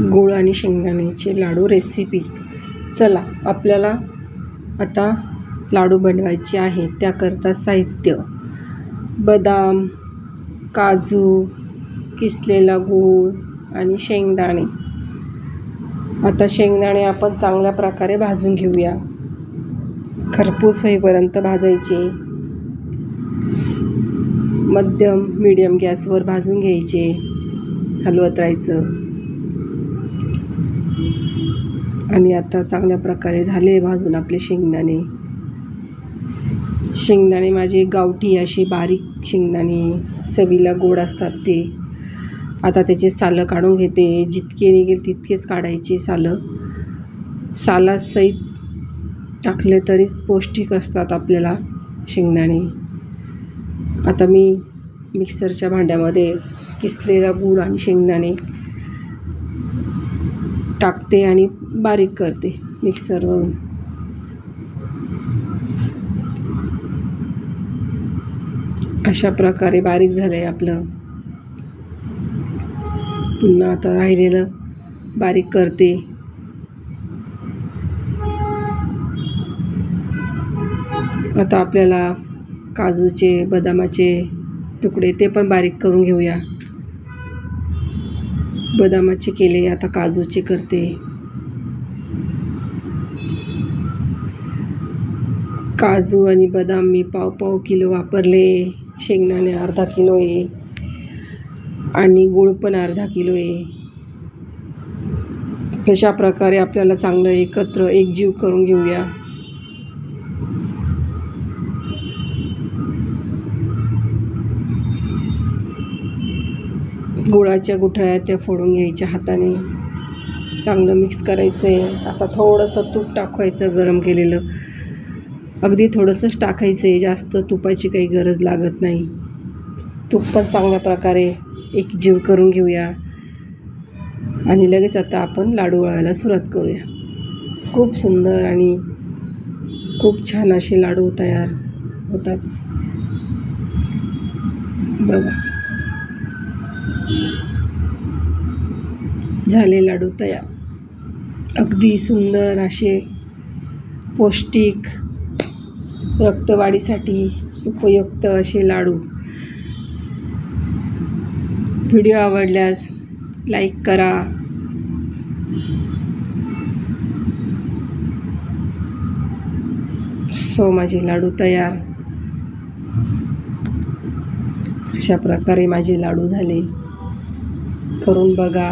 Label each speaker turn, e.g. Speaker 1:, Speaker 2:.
Speaker 1: गूळ आणि शेंगदाण्याचे लाडू रेसिपी. चला, आपल्याला आता लाडू बनवायचे आहे. त्याकरता साहित्य: बदाम, काजू, किसलेला गूळ आणि शेंगदाणे. आता शेंगदाणे आपण चांगल्या प्रकारे भाजून घेऊया. खरपूस होईपर्यंत भाजायचे. मीडियम गॅसवर भाजून घ्यायचे. हलवत राहायचं. आणि आता चांगल्या प्रकारे झाले भाजून आपले शेंगदाणे माझे गावठी असे बारीक शेंगदाणे, चवीला गोड असतात ते. आता त्याचे सालं काढून घेते. जितके निघेल तितकेच काढायचे सालं. सालासहित टाकले तरीच पौष्टिक असतात आपल्याला शेंगदाणे. आता मी मिक्सरच्या भांड्यामध्ये किसलेला गूळ आणि शेंगदाणे टाकते आणि बारीक करते मिक्सरवरून. अशा प्रकारे बारीक झालं आहे आपलं. पुन्हा आता राहिलेलं बारीक करते. आता आपल्याला काजूचे, बदामाचे तुकडे ते पण बारीक करून घेऊया. बदामाचे केले, आता काजूचे करते. काजू आणि बदाम मी पाव किलो वापरले. शेंगदाणे अर्धा किलो आहे आणि गूळ पण अर्धा किलो आहे. तशा प्रकारे आपल्याला चांगलं एकजीव करून घेऊया. गुळाच्या गुठळ्या त्या फोडून घ्यायच्या हाताने. चांगलं मिक्स करायचं आहे. आता थोडंसं तूप टाकायचं गरम केलेलं. अगदी थोडंसंच टाकायचं आहे, जास्त तुपाची काही गरज लागत नाही. तूप पण चांगल्या प्रकारे एकजीव करून घेऊया आणि लगेच आता आपण लाडू वळायला सुरुवात करूया. खूप सुंदर आणि खूप छान असे लाडू तयार होतात बघा. झाले लाडू तयार. अगदी सुंदर असे पौष्टिक, रक्तवाढीसाठी उपयुक्त असे लाडू. व्हिडिओ आवडल्यास लाईक करा. माझे लाडू तयार. अशा प्रकारे माझे लाडू झाले. करून बघा.